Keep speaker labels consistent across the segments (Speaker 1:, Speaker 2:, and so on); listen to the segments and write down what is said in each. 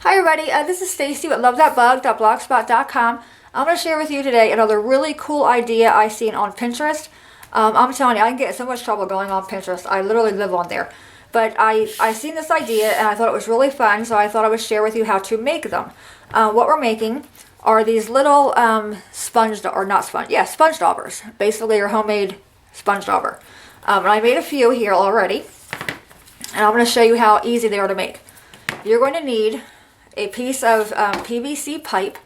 Speaker 1: Hi everybody, this is Stacy with LoveThatBug.blogspot.com. I'm going to share with you today another really cool idea I seen on Pinterest. I'm telling you, I can get in so much trouble going on Pinterest. I literally live on there. But I seen this idea and I thought it was really fun, so I thought I would share with you how to make them. What we're making are these little sponge daubers. Basically your homemade sponge dauber. And I made a few here already. And I'm going to show you how easy they are to make. You're going to need a piece of PVC pipe.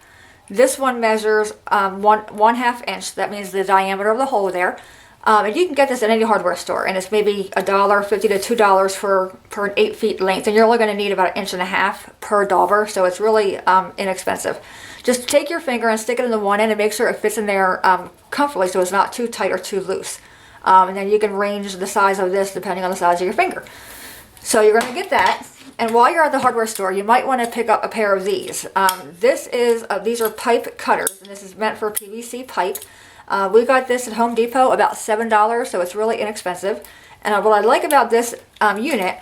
Speaker 1: This one measures 1/2 inch. That means the diameter of the hole there. And you can get this at any hardware store, and it's maybe $1.50 to $2 per an 8 feet length. And you're only going to need about 1.5 inches per dauber, so it's really inexpensive. Just take your finger and stick it in the one end and make sure it fits in there comfortably, so it's not too tight or too loose. And then you can range the size of this depending on the size of your finger. So you're going to get that. And while you're at the hardware store, you might want to pick up a pair of these. These are pipe cutters, and this is meant for PVC pipe. We got this at Home Depot, about $7, so it's really inexpensive. And what I like about this unit,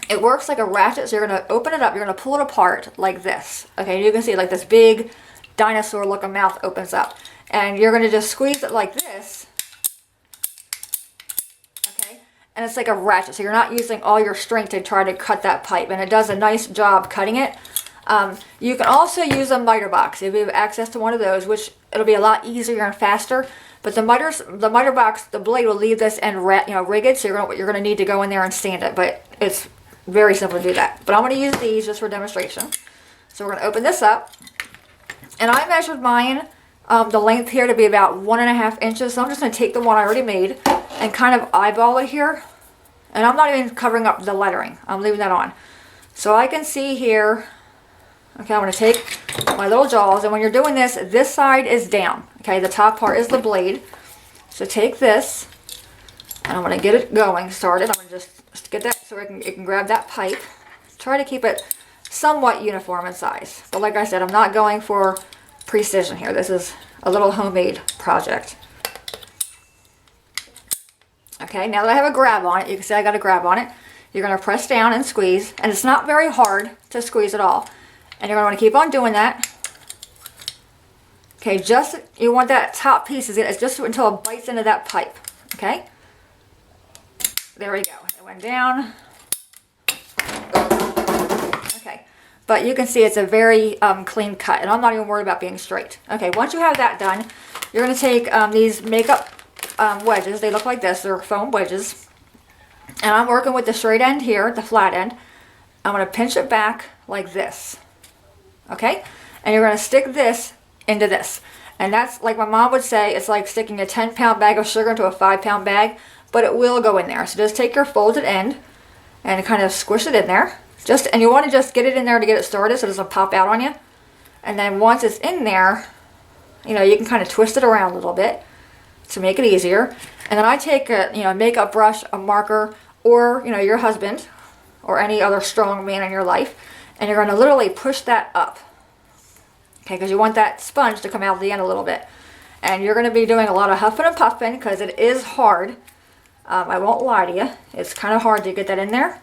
Speaker 1: it works like a ratchet, so you're going to open it up, you're going to pull it apart like this. Okay, you can see like this big dinosaur-looking mouth opens up. And you're going to just squeeze it like this. And it's like a ratchet, so you're not using all your strength to try to cut that pipe, and it does a nice job cutting it. You can also use a miter box if you have access to one of those, which it'll be a lot easier and faster. But the miter box, the blade will leave this end rigged, so you're gonna need to go in there and sand it. But it's very simple to do that. But I'm gonna use these just for demonstration. So we're gonna open this up, and I measured mine the length here to be about 1.5 inches. So I'm just gonna take the one I already made and kind of eyeball it here. And I'm not even covering up the lettering. I'm leaving that on. So I can see here, okay, I'm going to take my little jaws, and when you're doing this, this side is down. Okay, the top part is the blade. So take this, and I'm going to get it going, started. I'm going to just get that so it can grab that pipe. Try to keep it somewhat uniform in size. But like I said, I'm not going for precision here. This is a little homemade project. Okay, now that I have a grab on it, you can see I got a grab on it. You're going to press down and squeeze, and it's not very hard to squeeze at all. And you're going to want to keep on doing that. Okay, you want that top piece, it's just until it bites into that pipe. Okay, there we go. It went down. Okay, but you can see it's a very clean cut, and I'm not even worried about being straight. Okay, once you have that done, you're going to take these makeup wedges. They look like this. They're foam wedges, and I'm working with the straight end here, the flat end. I'm going to pinch it back like this. Okay, and you're going to stick this into this, and that's like my mom would say, it's like sticking a 10-pound bag of sugar into a 5-pound bag, but it will go in there. So just take your folded end and kind of squish it in there, and you want to just get it in there to get it started so it doesn't pop out on you. And then once it's in there, you can kind of twist it around a little bit to make it easier. And then I take a makeup brush, a marker, or your husband or any other strong man in your life, and you're going to literally push that up. Okay, because you want that sponge to come out at the end a little bit. And you're going to be doing a lot of huffing and puffing because it is hard. I won't lie to you, it's kind of hard to get that in there.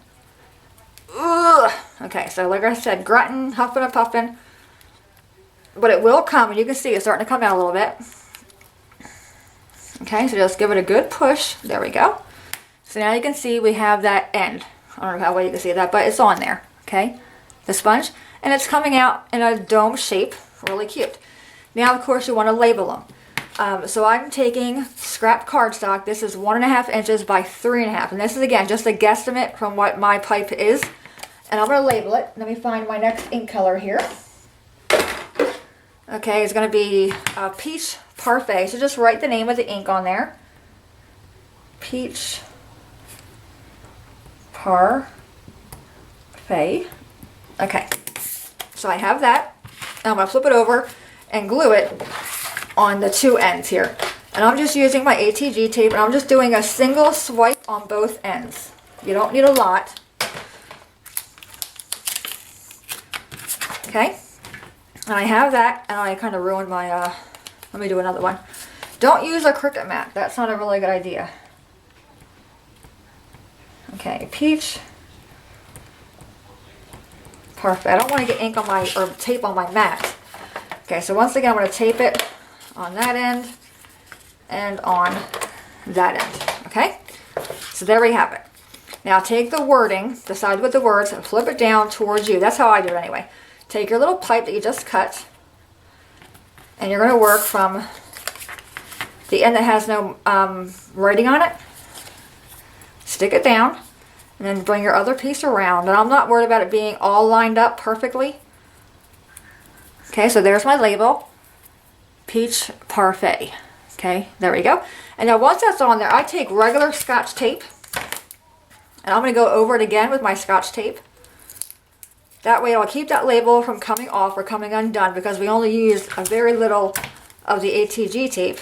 Speaker 1: Ugh. Okay, so like I said, grunting, huffing and puffing, but it will come, and you can see it's starting to come out a little bit. Okay, so just give it a good push. There we go. So now you can see we have that end. I don't know how well you can see that, but it's on there. Okay, the sponge. And it's coming out in a dome shape. Really cute. Now, of course, you want to label them. So I'm taking scrap cardstock. This is 1.5 inches by 3.5. And this is, again, just a guesstimate from what my pipe is. And I'm going to label it. Let me find my next ink color here. Okay, it's going to be Peach Parfait. So just write the name of the ink on there. Peach Parfait. Okay, so I have that. I'm going to flip it over and glue it on the two ends here. And I'm just using my ATG tape, and I'm just doing a single swipe on both ends. You don't need a lot. Okay. And I have that, and I kind of ruined my, let me do another one. Don't use a Cricut mat. That's not a really good idea. Okay, Peach Perfect. I don't want to get ink on my, or tape on my mat. Okay, so once again, I'm going to tape it on that end and on that end. Okay? So there we have it. Now take the wording, the side with the words, and flip it down towards you. That's how I do it anyway. Take your little pipe that you just cut, and you're going to work from the end that has no writing on it. Stick it down, and then bring your other piece around. And I'm not worried about it being all lined up perfectly. Okay, so there's my label. Peach Parfait. Okay, there we go. And now once that's on there, I take regular Scotch tape, and I'm going to go over it again with my Scotch tape. That way it'll keep that label from coming off or coming undone, because we only used a very little of the ATG tape.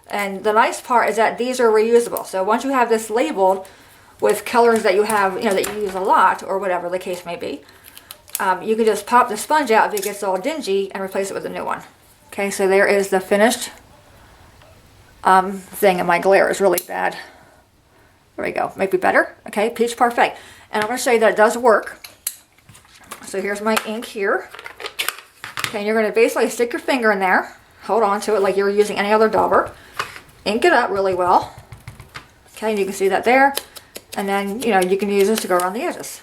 Speaker 1: And the nice part is that these are reusable. So once you have this labeled with colors that you have, you know, that you use a lot, or whatever the case may be, you can just pop the sponge out if it gets all dingy and replace it with a new one. Okay, so there is the finished thing, and my glare is really bad. There we go. Maybe better. Okay, Peach Parfait. And I'm going to show you that it does work. So here's my ink here. Okay, and you're going to basically stick your finger in there. Hold on to it like you were using any other dauber. Ink it up really well. Okay, and you can see that there. And then, you know, you can use this to go around the edges.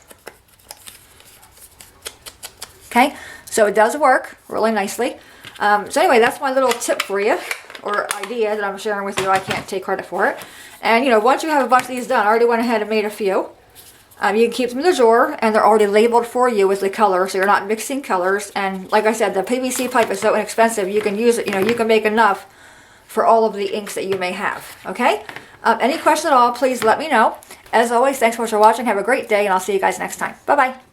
Speaker 1: Okay, so it does work really nicely. So anyway, that's my little tip for you, or idea that I'm sharing with you. I can't take credit for it. And, you know, once you have a bunch of these done, I already went ahead and made a few. You can keep them in the drawer, and they're already labeled for you with the color, so you're not mixing colors. And like I said, the PVC pipe is so inexpensive, you can use it, you know, you can make enough for all of the inks that you may have. Okay? Any question at all, please let me know. As always, thanks so much for watching. Have a great day, and I'll see you guys next time. Bye-bye.